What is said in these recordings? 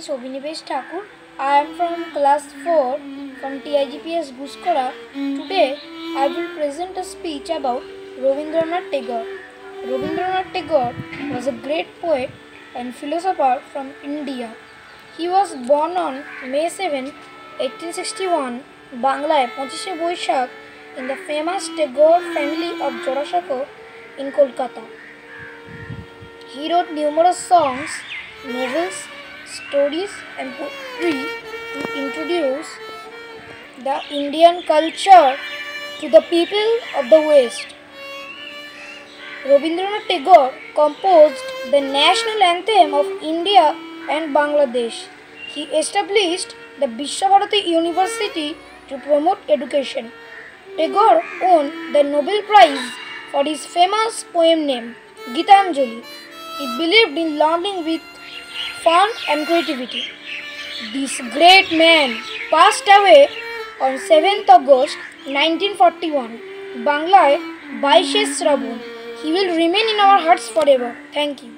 is Obinibesh Thakur. I am from class 4 from TIGPS Guskora. Today I will present a speech about Rabindranath Tagore. Rabindranath Tagore was a great poet and philosopher from India. He was born on May 7, 1861, Banglaয় 25 Boishakh in the famous Tagore family of Jorashako in Kolkata. He wrote numerous songs, novels, stories and poetry to introduce the Indian culture to the people of the West. Rabindranath Tagore composed the national anthem of India and Bangladesh. He established the Vishwabharati University to promote education. Tagore won the Nobel Prize for his famous poem name, Gitanjali. He believed in learning with fun and creativity. This great man passed away on 7th August 1941, Banglaয় 22 Shravan. He will remain in our hearts forever. Thank you.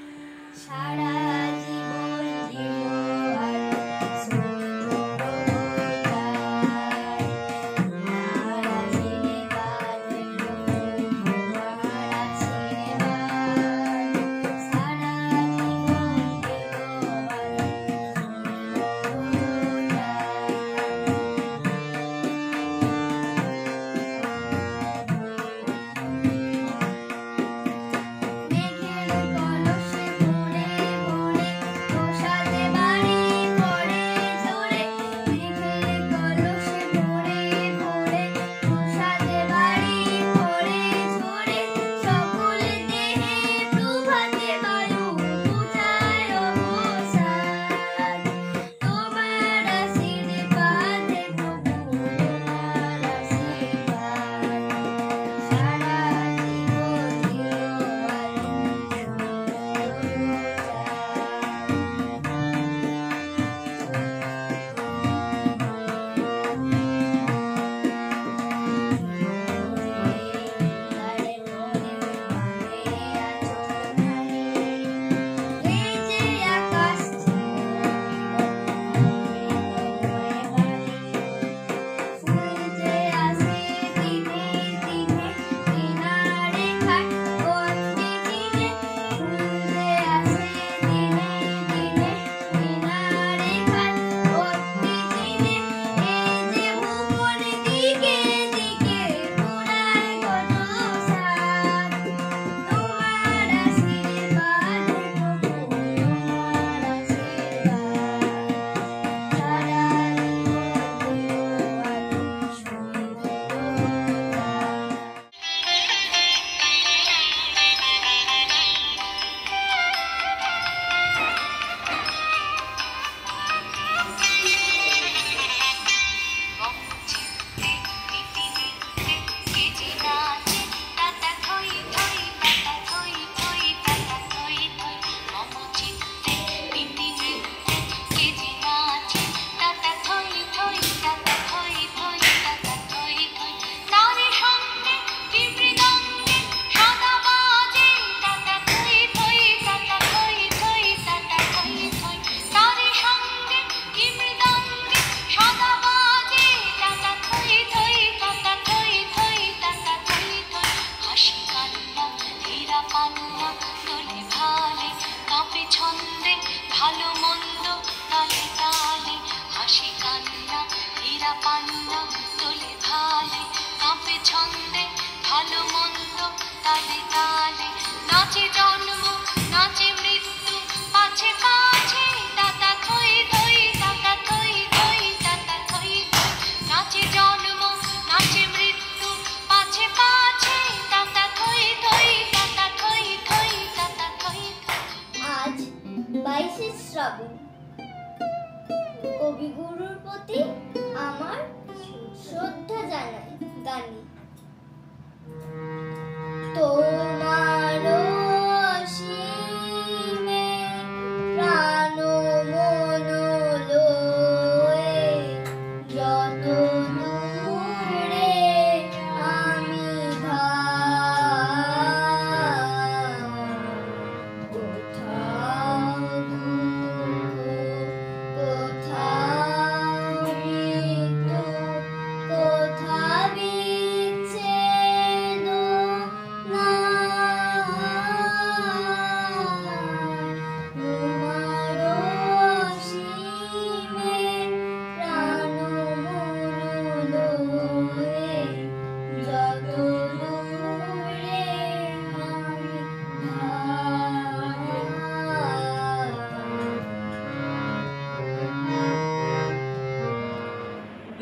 কবিগুরুর প্রতি আমার শ্রদ্ধা জানাই গানে তোমার অসীমে প্রাণ মন লয়ে যত দূরে আমি কোথাও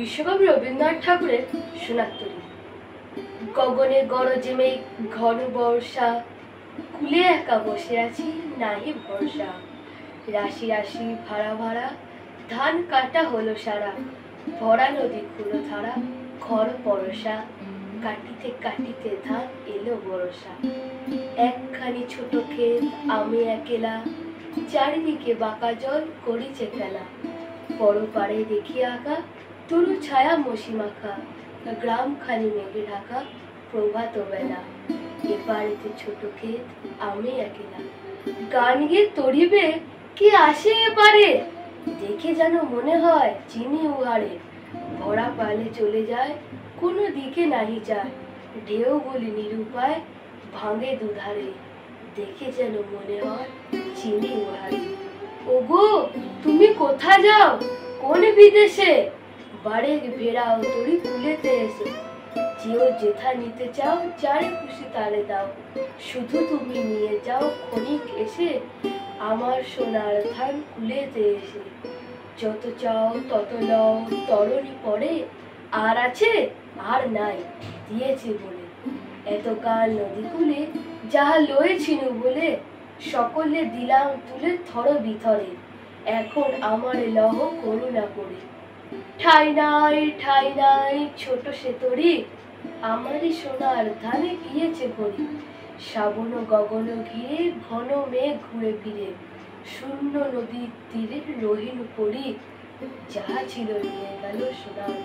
বিশ্বকবি রবীন্দ্রনাথ ঠাকুরের সোনারতরী। গগনে গরজে মেঘ ঘন বর্ষা, কুলে একা বসে আছি নাহি ভরসা। রাশি রাশি ভাড়া ভাড়া ধান কাটা হলো সারা, ভরা নদী খুলো ধারা খর পরশা। কাটিতে কাটিতে ধান এলো বরসা। একখানি ছোট ক্ষেত আমি একেলা, চারিদিকে বাঁকা জল করিছে খেলা। পরপারে দেখি আঁকা তরু ছায়া মশি মাখা, গ্রাম খানি মেঘে ঢাকা প্রভাত বেলা। এপারেতে ছোট ক্ষেত আমি একেলা, গান গিয়ে তরিবে কি আসে এপারে। দেখে যেন মনে হয় চিনি উহারে, ভরা পালে চলে যায় কোনো দিকে নাহি যায়। ঢেউ বলি নিরুপায় ভাঙে দুধারে, দেখে যেন মনে হয় চিনি উহারে। ওগো তুমি কোথা যাও কোন বিদেশে, বাড়ে ভেড়াও তরি কুলেতে এসে। যেও যেথা নিতে চাও যারে খুশি তারে দাও, শুধু তুমি নিয়ে যাও ক্ষণিক এসে আমার সোনার ধান কুলেতে এসে। যত চাও তত লও তরণী পড়ে, আর আছে আর নাই দিয়েছে বলে। এতকাল নদী কূলে যাহা লয়েছিনু বলে, সকলে দিলাম তুলে থর বিথরে। এখন আমার লহ করুণা করে। ঠাই নাই ছোট সে তরি, আমারই সোনার ধানে গিয়েছে ভরি। শ্রাবণ গগন ঘিরে ঘন মেঘ ঘুরে ফিরে, শূন্য নদীর তীরে রহিল পড়ি। যাহা ছিল নিয়ে গেল সোনার।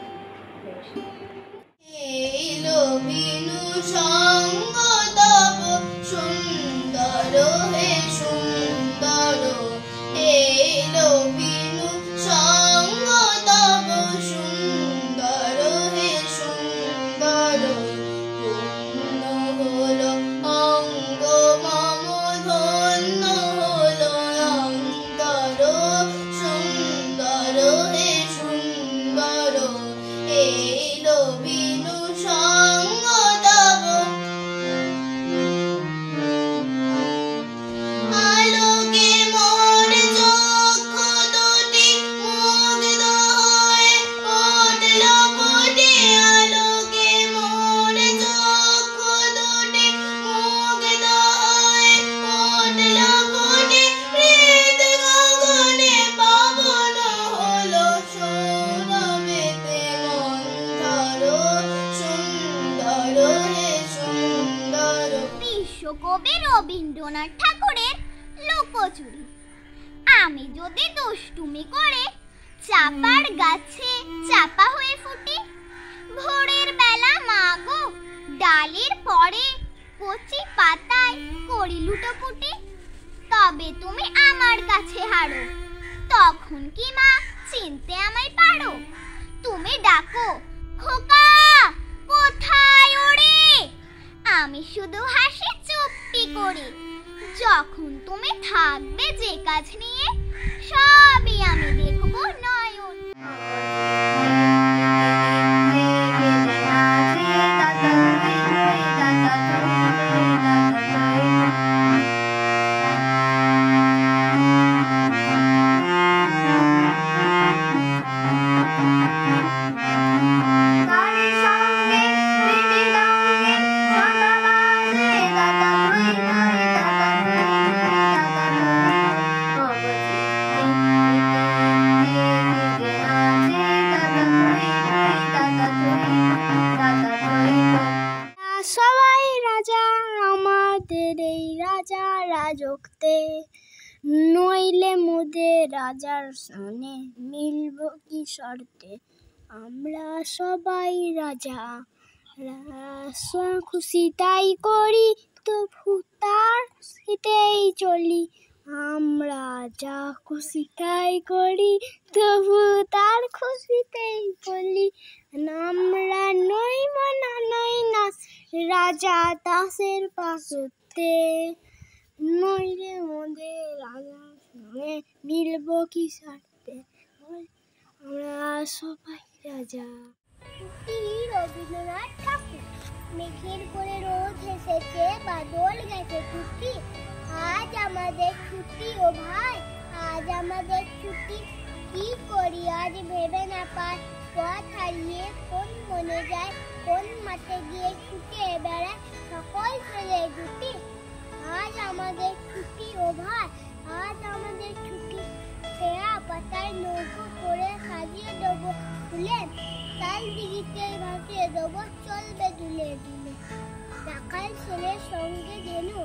এলো বিনু সঙ্গ তব সুন্দর হে সুন্দর, এলো বিনু সঙ্গ তব সুন্দর হে সুন্দর। পূর্ণ হলো অঙ্গ মম ধন্য হলো অন্তর, সুন্দর হে সুন্দর। এলো বিনু সঙ্গ তব, আলোকে মোর চক্ষু দুটি মুগ্ধ হয়ে উঠল ফুটে। আলোকে মোর চক্ষু দুটি মুগ্ধ হয়ে উঠল ফুটে। হৃদ গগনে পাবন হলো সৌরভেতে মন্থর, সুন্দর হে সুন্দর। বিশ্বকবি রবীন্দ্রনাথ ঠাকুরের লোকচুরি। আমি যদি দুষ্টুমি করে চাপার গাছে চাপা হয়ে ফুটি, ভোরের বেলা মাগো ডালের পরে কচি পাতায় করি লুটোপুটি। তবে তুমি আমার কাছে হারো, তখন কি মা চিনতে আমায় পারো? তুমি ডাকো খোকা কোথায় ওরে, আমি শুধু হাসি চুপটি করে। যখন তুমি থাকবে যে কাজ নিয়ে, সবই আমি দেখবো নয়ন। সবাই রাজা আমাদের এই রাজা রাজত্বে, নইলে মোদের রাজার সনে মিলব কি শর্তে। আমরা সবাই রাজা, খুশি তাই করি, তবু তার খুশিতেই চলি। আমরা যা খুশি তাই করি, তবু তার খুশিতেই চলি। আমরা নই মনা নই না রাজা দাসের পাশতে, নইলে মোদের রাজার সঙ্গে মিলব কি শর্তে। আমরা সবাই রাজা। রবীন্দ্রনাথ ঠাকুর। মেঘের করে রোদ এসেছে, বাদল গেছে ছুটি, আজ আমাদের ছুটি ও ভাই, আজ আমাদের ছুটি। কি করি আজ ভেবে না পাই, পথ হারিয়ে কোন মনে যায়, কোন মাঠে গিয়ে ছুটে বেড়ায় সকল ছেলে দুটি। আজ আমাদের ছুটি ও ভাই, আজ আমাদের ছুটি, পেয়া পাতায় নৌকো করে সাজিয়ে দেবো ফুলে, তাল দিঘিতে ভাসিয়ে দেবো চলবে দুলে দুলে। রাখাল ছেলের সঙ্গে গেলু,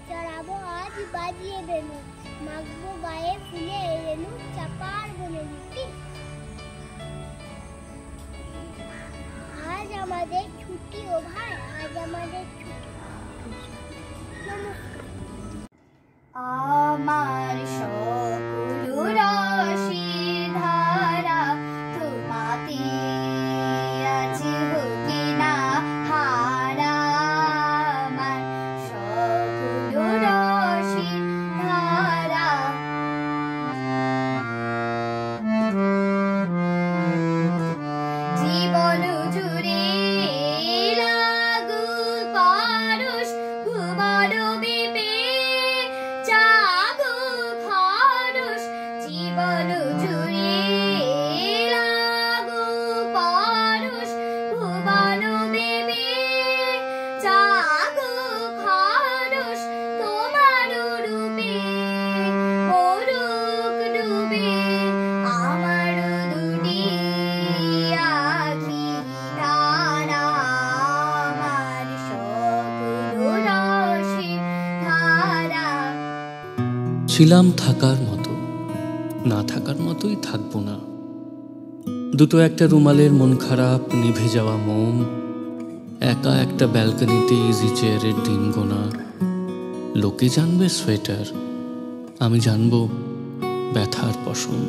চড়াবো আজ বাজিয়ে বেনু, মাখবো গায়ে ফুলে রেনু, চাপার বনে লুটি। আজ আমাদের ছুটি ও ভাই, আজ আমাদের ছুটি। আমার সকল রসির ধারা তোমাতে আছে হোকি না হারা, আমার সকল রসির ধারা। জীবন জুড়ে লাগুক পরশ ভুবন বিপে, জাগুক হরষ জীবন জুড়ে লাগুক পরশ ভুবন বিপে, জাগুক হরষ তোমার রূপে, মরুক ডুবে আমার দুটি আখি ধারা, আমার সকল রসের ধারা। ছিলাম থাকার মতো, না থাকার মতোই থাকবো না। দুটো একটা রুমালের মন খারাপ নিভে যাওয়া মোম, একা একটা ব্যালকনিতে ইজি চেয়ারের দিন গোনা। লোকে জানবে সোয়েটার, আমি জানবো ব্যথার পশম।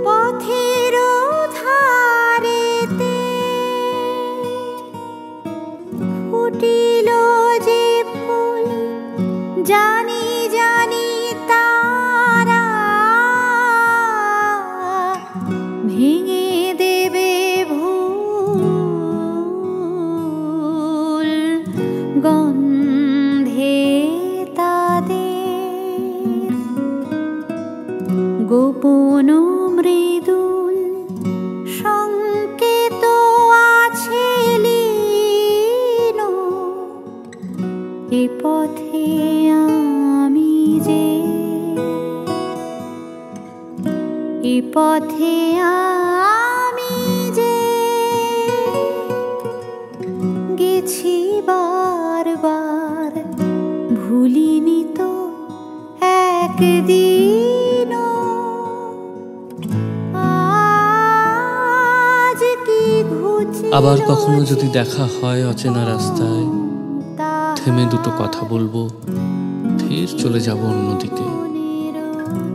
পথের ধারেতে ফুটিল যে ফুল, জানি জানি তারা ভেঙে দেবে ভুল, গন্ধে তাদের গোপন মৃদুল সংকেত আছে লীন, এ পথে আমি যে, এ পথে আমি যে গেছি বারবার, ভুলিনি তো একদিন। আবার কখনো যদি দেখা হয় অচেনা রাস্তায়, থেমে দুটো কথা বলবো, ফের চলে যাব অন্যদিকে।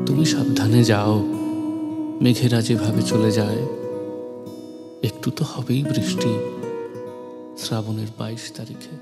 তুমি সাবধানে যাও, মেঘেরা যেভাবে চলে যায়। একটু তো হবেই বৃষ্টি শ্রাবণের 22 তারিখে।